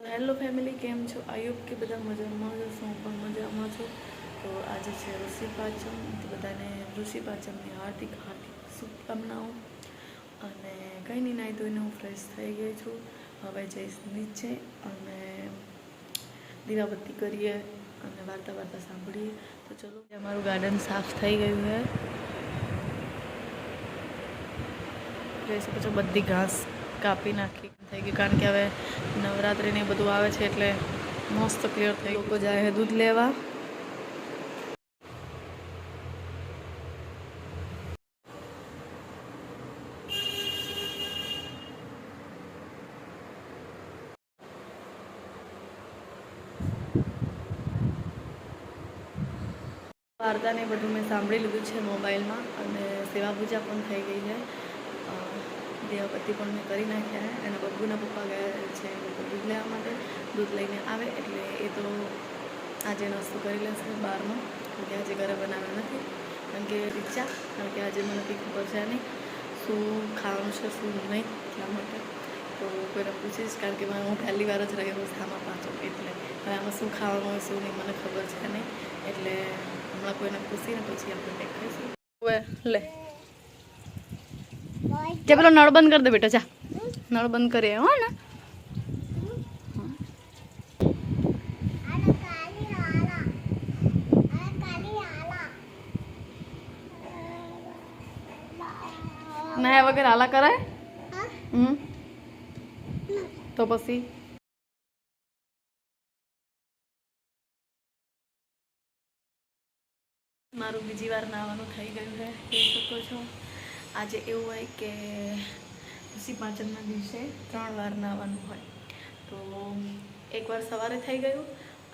Hello family, કેમ છો? આયુબ કે બધા મજામાં જશો? હું પણ મજામાં છું. તો આજે છે ઋષિ પાંચમ, તો બધાને ઋષિ પાંચમની હાર્દિક શુભકામનાઓ. અને કંઈ નહીં, નાહી ધોઈને હું ફ્રેશ થઈ ગઈ છું. હવે જઈશ નીચે અને દીવાબત્તી કરીએ અને વાર્તા સાંભળીએ. તો ચલો, અમારું ગાર્ડન સાફ થઈ ગયું છે. જોઈ શકો છો, બધી ઘાસ કાપી નાખી થઈ ગઈ, કારણ કે હવે નવરાત્રિને બધું આવે છે એટલે મસ્ત ક્લિયર થઈ ગયું. લોકો જાય દૂધ લેવા. વાર્તાને બધું મેં સાંભળી લીધું છે મોબાઈલમાં, અને સેવા પૂજા પણ થઈ ગઈ છે. દીવાબત્તી પણ મેં કરી નાખ્યા છે. અને બબ્બુના પપ્પા ગયા છે દૂધ લેવા માટે. દૂધ લઈને આવે એટલે એ તો આજે નાસ્તો કરી લેશે બહારનો, કારણ કે આજે ઘરે બનાવ્યો નથી. કારણ કે આજે મને કંઈ ખબર છે નહીં શું ખાવાનું છે શું નહીં, એટલા માટે તો કોઈને પૂછીશ. કારણ કે હું પહેલી વાર જ રહી છું આમાં પાછો, એટલે હવે આમાં શું ખાવાનું હોય શું નહીં મને ખબર છે નહીં. એટલે હમણાં કોઈને પૂછીને પછી આપણે દેખાઈશું. લે જા, પેલો નળ બંધ કરી દે બેટા. જા, નળ બંધ કરીએ હો ને. ના વગર હાલા કરાય? તો પછી મારું બીજી વાર નાવાનું થઈ ગયું છે, કહી શકો છો. આજે એવું હોય કે ઋષિ પાંચમના દિવસે 3 વાર નાવાનું હોય. તો એકવાર સવારે થઈ ગયું,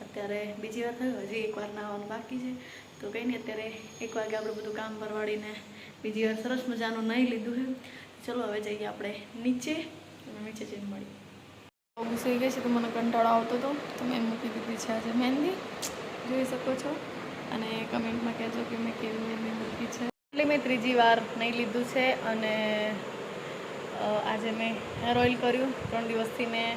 અત્યારે બીજી વાર થયું, હજી એકવાર નાવાનું બાકી છે. તો કંઈ નહીં, અત્યારે 1 વાગે આપણે બધું કામ પરવાડીને બીજી વાર સરસ મજાનું નહીં લીધું છે. ચલો હવે જઈએ આપણે નીચે, અને નીચે જઈને મળીએ. હું સુઈ ગઈ છે તો મને કંટાળો આવતો હતો, તો મેં મૂકી દીધી છે આજે મહેંદી, જોઈ શકો છો. અને કમેન્ટમાં કહેજો કે મેં કેવી મહેંદી મૂકી છે. એટલે મેં 3જી વાર નહીં લીધું છે. અને આજે મેં હેર ઓઇલ કર્યું. 3 દિવસથી મેં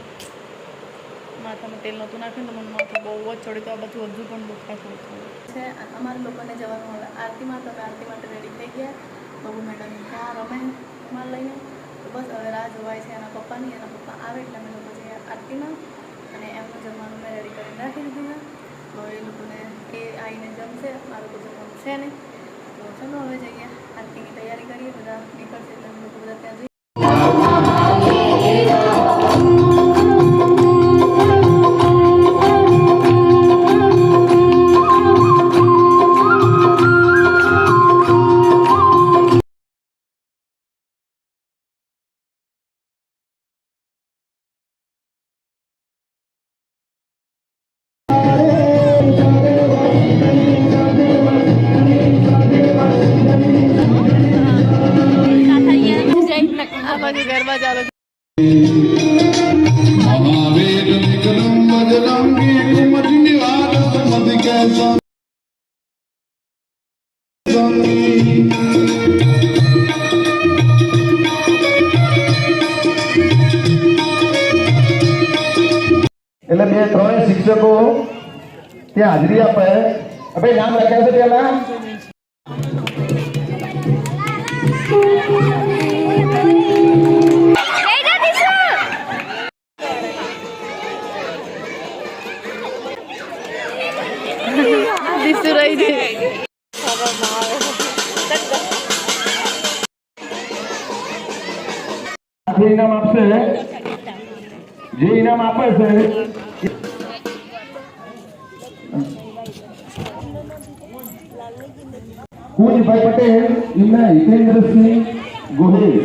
માથામાં તેલ નહોતું નાખ્યું, તો મને માથું બહુ જ ચડ્યું. તો આ બધું હજુ પણ દુખાતું છે. અમારા લોકોને જવાનું હવે આરતીમાં, તો આરતી માટે રેડી થઈ ગયા. બહુ મેડમ ત્યાં રમે માલ લઈને, તો બસ હવે રાહ જોવાય છે એના પપ્પાની. એના પપ્પા આવે એટલે અમે લોકો જઈએ આરતીમાં. અને એમનું જમવાનું મેં રેડી કરીને રાખી દીધું છે. તો એ લોકોને એ આવીને જમશે, મારું તો જમવાનું છે નહીં. તો ચલો હવે જઈએ, આરતીની તૈયારી કરીએ. બધા નીકળશે એટલે અમે લોકો બધા ત્યાં જઈએ. ગરબા ચાલુ. એટલે 2-3 શિક્ષકો ત્યાં હાજરી આપે. હવે નામ લખ્યા છે પેલા. ઇનામ આપશે, જે ઇનામ આપે છે કુંજભાઈ પટેલ, એમના હિતેન્દ્રસિંહ ગોહિલ.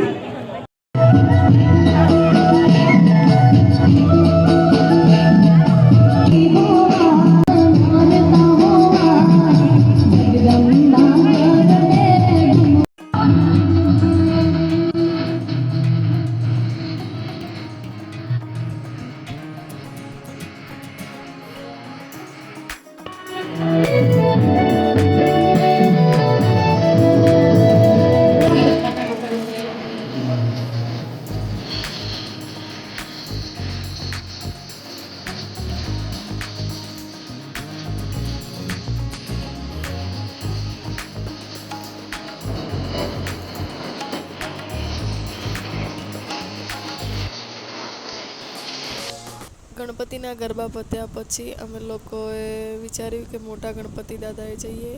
ગણપતિના ગરબા પત્યા પછી અમે લોકોએ વિચાર્યું કે મોટા ગણપતિ દાદાએ જઈએ.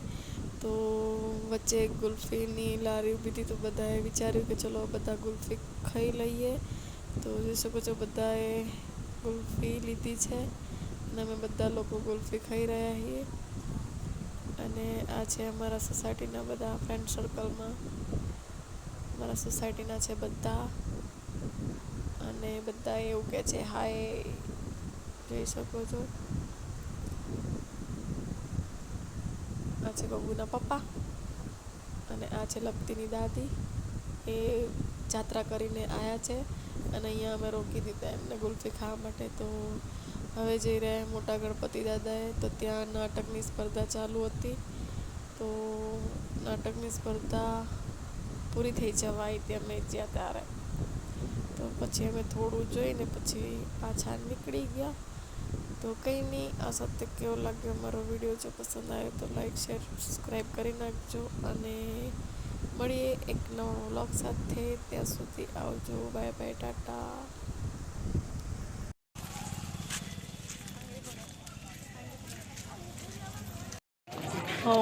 તો વચ્ચે એક ગુલ્ફીની લારી ઊભી હતી, તો બધાએ વિચાર્યું કે ચલો બધા ગુલ્ફી ખાઈ લઈએ. તો જોઈ શકો છો બધાએ ગુલ્ફી લીધી છે અને અમે બધા લોકો ગુલ્ફી ખાઈ રહ્યા છીએ. અને આ છે અમારા સોસાયટીના બધા ફ્રેન્ડ સર્કલમાં, અમારા સોસાયટીના છે બધા, અને બધા એવું કહે છે હાય. જોઈ શકો છો આ છે બબુના પપ્પા અને આ છે લપતીની દાદી. એ જાત્રા કરીને આવ્યા છે અને અહીંયા અમે રોકી દીધા એમને ગુલ્ફી ખાવા માટે. તો હવે જઈ રહ્યા મોટા ગણપતિ દાદાએ. તો ત્યાં નાટકની સ્પર્ધા ચાલુ હતી. તો નાટકની સ્પર્ધા પૂરી થઈ જવા આવી હતી અમે જ્યાં ત્યારે. તો પછી અમે થોડું જોઈને પછી પાછા નીકળી ગયા. તો કંઈ નહીં, આ સાથે કેવો લાગ્યો મારો વિડીયો. જો પસંદ આવ્યો તો લાઈક શેર સબસ્ક્રાઈબ કરી નાખજો અને મળીએ એક નવો વ્લોગ સાથે. ત્યાં સુધી આવજો, બાય બાય, ટાટા. હો